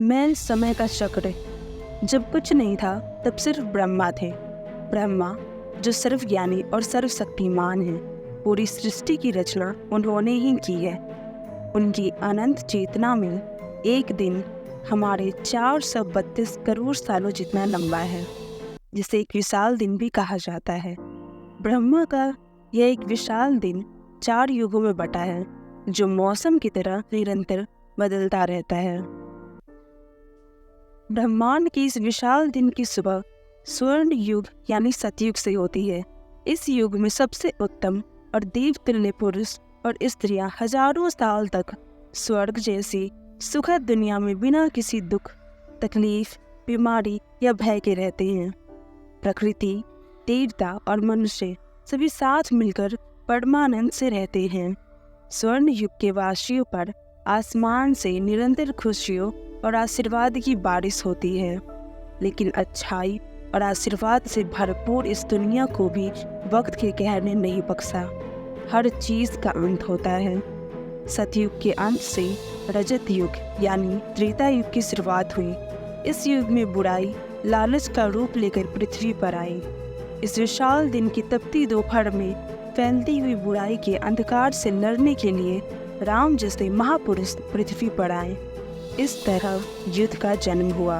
मैं समय का चक्र। जब कुछ नहीं था तब सिर्फ ब्रह्मा थे। ब्रह्मा जो सर्वज्ञानी और सर्वशक्तिमान हैं। पूरी सृष्टि की रचना उन्होंने ही की है। उनकी अनंत चेतना में एक दिन हमारे 432 करोड़ सालों जितना लंबा है, जिसे एक विशाल दिन भी कहा जाता है। ब्रह्मा का यह एक विशाल दिन 4 युगों में बटा है, जो मौसम की तरह निरंतर बदलता रहता है। ब्रह्मांड की इस विशाल दिन की सुबह स्वर्ण युग यानी सतयुग से होती है। इस युग में सबसे उत्तम और देवतुल्य पुरुष और स्त्रियां हजारों साल तक स्वर्ग जैसी सुखद दुनिया में बिना किसी दुख, तकलीफ, बीमारी या भय के रहते हैं। प्रकृति, देवता और मनुष्य सभी साथ मिलकर परमानंद से रहते हैं। स्वर्ण युग के वासियों पर आसमान से निरंतर खुशियों और आशीर्वाद की बारिश होती है, लेकिन अच्छाई और आशीर्वाद से भरपूर इस दुनिया को भी वक्त के कहर ने नहीं बख्शा। हर चीज का अंत होता है। सतयुग के अंत से रजत युग यानी त्रेता युग की शुरुआत हुई। इस युग में बुराई लालच का रूप लेकर पृथ्वी पर आई। इस विशाल दिन की तपती दोपहर में फैलती हुई बुराई के अंधकार से लड़ने के लिए राम जैसे महापुरुष पृथ्वी पर आए। इस तरह युद्ध का जन्म हुआ।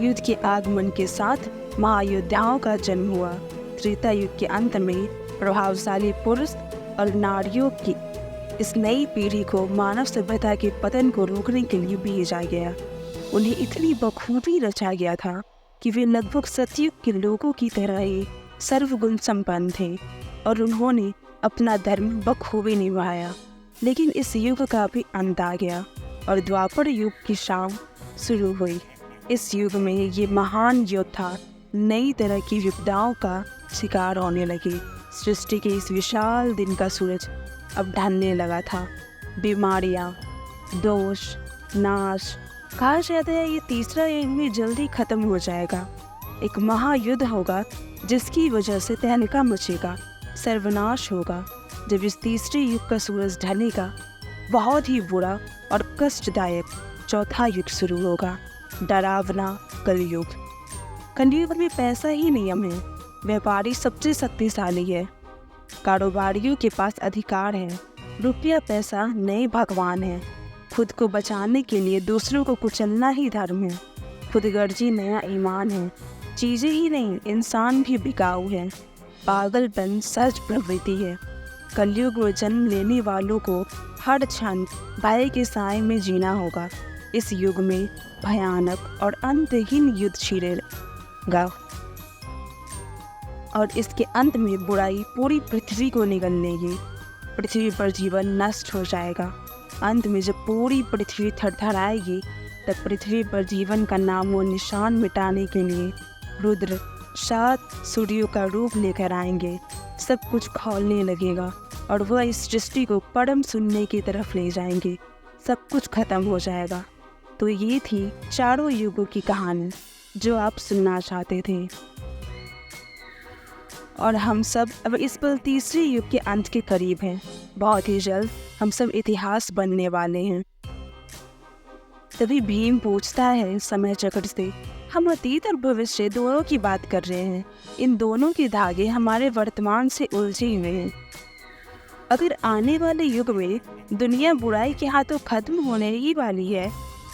युद्ध के आगमन के साथ महायोद्धाओं का जन्म हुआ। त्रेता युग के अंत में प्रभावशाली पुरुष और नारियों की इस नई पीढ़ी को मानव सभ्यता के पतन को रोकने के लिए भेजा गया। उन्हें इतनी बखूबी रचा गया था कि वे लगभग सतयुग के लोगों की तरह ही सर्वगुण संपन्न थे और उन्होंने अपना धर्म बखूबी निभाया। लेकिन इस युग का भी अंत आ गया और द्वापर युग की शाम शुरू हुई। इस युग में ये महान योद्धा नई तरह की विपदाओं का शिकार होने लगे। सृष्टि के इस विशाल दिन का सूरज अब ढलने लगा था। बीमारियाँ, दोष, नाश, कहा जाता है ये तीसरा युग भी जल्दी खत्म हो जाएगा। एक महायुद्ध होगा जिसकी वजह से तहलका मचेगा, सर्वनाश होगा। जब इस तीसरे युग का सूरज ढलेगा, बहुत ही बुरा और कष्टदायक चौथा युग शुरू होगा, डरावना कलयुग। कलयुग में पैसा ही नियम है। व्यापारी सबसे शक्तिशाली है। कारोबारियों के पास अधिकार है। रुपया पैसा नए भगवान है। खुद को बचाने के लिए दूसरों को कुचलना ही धर्म है। खुदगर्जी नया ईमान है। चीज़ें ही नहीं, इंसान भी बिकाऊ है। पागलपन सहज प्रवृत्ति है। कलयुग में जन्म लेने वालों को हर क्षण भय के साए में जीना होगा। इस युग में भयानक और अंतहीन युद्ध छिड़ेगा और इसके अंत में बुराई पूरी पृथ्वी को निगल लेगी। पृथ्वी पर जीवन नष्ट हो जाएगा। अंत में जब पूरी पृथ्वी थरथराएगी, तब पृथ्वी पर जीवन का नाम व निशान मिटाने के लिए रुद्र 7 सूर्यों का रूप लेकर आएंगे। सब कुछ खौलने लगेगा और वह इस सृष्टि को परम शून्य की तरफ ले जाएंगे। सब कुछ खत्म हो जाएगा। तो ये थी चारों युगों की कहानी जो आप सुनना चाहते थे। और हम सब अब इस पल तीसरे युग के अंत के करीब हैं। बहुत ही जल्द हम सब इतिहास बनने वाले हैं। तभी भीम पूछता है समय चक्र से, हम अतीत और भविष्य दोनों की बात कर रहे हैं। इन दोनों के धागे हमारे वर्तमान से उलझे हुए हैं। अगर आने वाले युग में दुनिया बुराई के हाथों खत्म होने ही वाली है,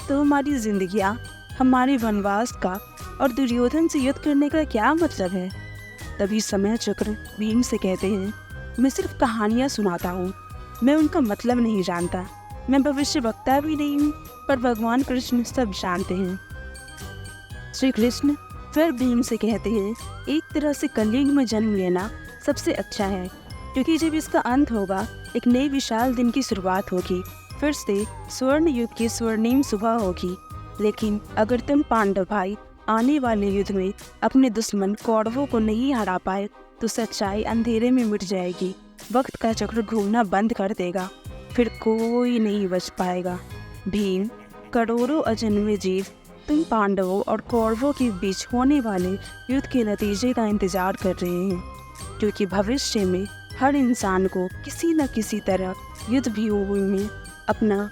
तो हमारी जिंदगियां, हमारे वनवास का और दुर्योधन से युद्ध करने का क्या मतलब है? तभी समय चक्र भीम से कहते हैं, मैं सिर्फ कहानियाँ सुनाता हूँ, मैं उनका मतलब नहीं जानता। मैं भविष्य वक्ता भी नहीं हूँ, पर भगवान कृष्ण सब जानते हैं। श्री कृष्ण फिर भीम से कहते हैं, एक तरह से कलयुग में जन्म लेना सबसे अच्छा है, क्योंकि जब इसका अंत होगा, एक नई विशाल दिन की शुरुआत होगी। फिर से स्वर्ण युग की स्वर्णिम सुबह होगी। लेकिन अगर तुम पांडव भाई आने वाले युद्ध में अपने दुश्मन कौरवों को नहीं हरा पाए, तो सच्चाई अंधेरे में मिट जाएगी। वक्त का चक्र घूमना बंद कर देगा। फिर कोई नहीं बच पाएगा। भीम, करोड़ों अजन्मे जीव तुम पांडवों और कौरवों के बीच होने वाले युद्ध के नतीजे का इंतजार कर रहे हैं, क्योंकि भविष्य में हर इंसान को किसी न किसी तरह युद्ध भूमि में अपना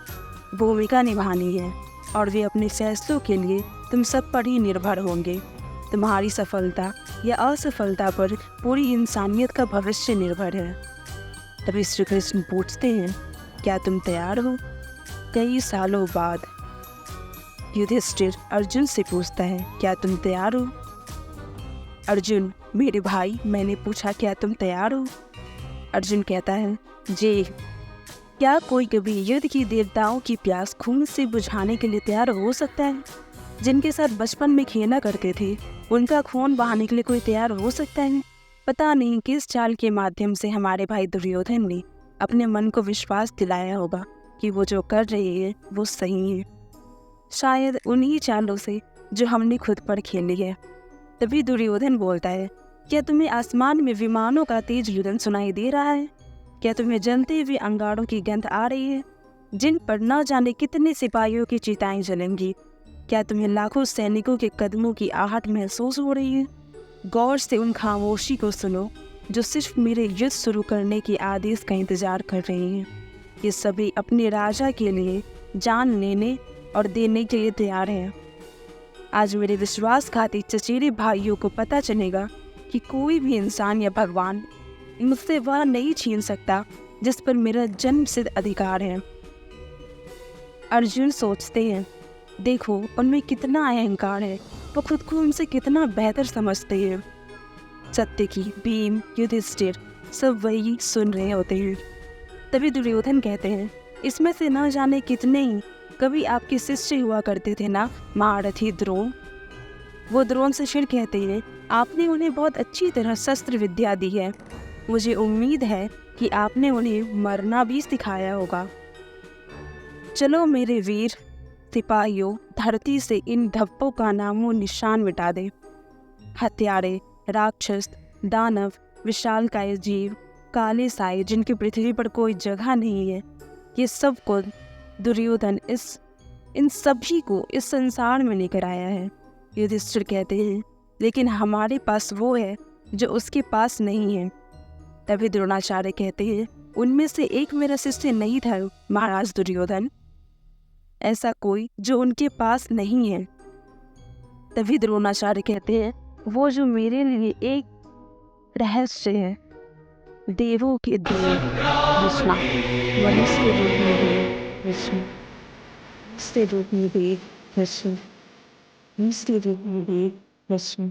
भूमिका निभानी है। और वे अपने फैसलों के लिए तुम सब पर ही निर्भर होंगे। तुम्हारी सफलता या असफलता पर पूरी इंसानियत का भविष्य निर्भर है। तभी श्री कृष्ण पूछते हैं, क्या तुम तैयार हो? कई सालों बाद युधिष्ठिर अर्जुन से पूछता है, क्या तुम तैयार हो? अर्जुन, मेरे भाई, मैंने पूछा क्या तुम तैयार हो? अर्जुन कहता है, जी। क्या कोई कभी युद्ध की देवताओं की प्यास खून से बुझाने के लिए तैयार हो सकता है? जिनके साथ बचपन में खेला करते थे, उनका खून बहाने के लिए कोई तैयार हो सकता है? पता नहीं किस चाल के माध्यम से हमारे भाई दुर्योधन ने अपने मन को विश्वास दिलाया होगा कि वो जो कर रही है वो सही है। शायद उन्हीं चालों से जो हमने खुद पर खेली है। तभी दुर्योधन बोलता है, क्या तुम्हें आसमान में विमानों का तेज रुदन सुनाई दे रहा है? क्या तुम्हें जलते हुए अंगारों की गंध आ रही है, जिन पर न जाने कितने सिपाहियों की चिताएं जलेंगी? क्या तुम्हें लाखों सैनिकों के कदमों की आहट महसूस हो रही है? गौर से उन खामोशी को सुनो जो सिर्फ मेरे युद्ध शुरू करने के आदेश का इंतजार कर रही हैं। ये सभी अपने राजा के लिए जान लेने और देने के लिए तैयार हैं। आज मेरे विश्वासघाती चचेरे भाइयों को पता चलेगा कि कोई भी इंसान या भगवान मुझसे वह नहीं छीन सकता जिस पर मेरा जन्म सिद्ध अधिकार है। अर्जुन सोचते हैं, देखो उनमें कितना अहंकार है, वो खुद को उनसे कितना बेहतर समझते हैं। सत्यकी, भीम, युधिष्ठिर सब वही सुन रहे होते हैं। तभी दुर्योधन कहते हैं, इसमें से न जाने कितने ही कभी आपके शिष्य हुआ करते थे ना, महारथी द्रोण। वो द्रोण से फिर कहते हैं, आपने उन्हें बहुत अच्छी तरह शस्त्र विद्या दी है। मुझे उम्मीद है कि आपने उन्हें मरना भी सिखाया होगा। चलो मेरे वीर सिपाहियों, धरती से इन धब्बों का नामो निशान मिटा दे। हत्यारे, राक्षस, दानव, विशालकाय जीव, काले साए जिनकी पृथ्वी पर कोई जगह नहीं है, ये सब को दुर्योधन इन सभी को इस संसार में लेकर आया है। युधिष्ठिर कहते हैं, लेकिन हमारे पास वो है जो उसके पास नहीं है। तभी द्रोणाचार्य कहते हैं, उनमें से एक मेरा शिष्य नहीं था महाराज दुर्योधन, ऐसा कोई जो उनके पास नहीं है। तभी द्रोणाचार्य कहते हैं, वो जो मेरे लिए एक रहस्य है। देवों के देव विष्णु, मनुष्य रूप में देव विष्णु, मनुष्य रूप में देव विष्णु, मनुष्य रूप में देव विष्णु।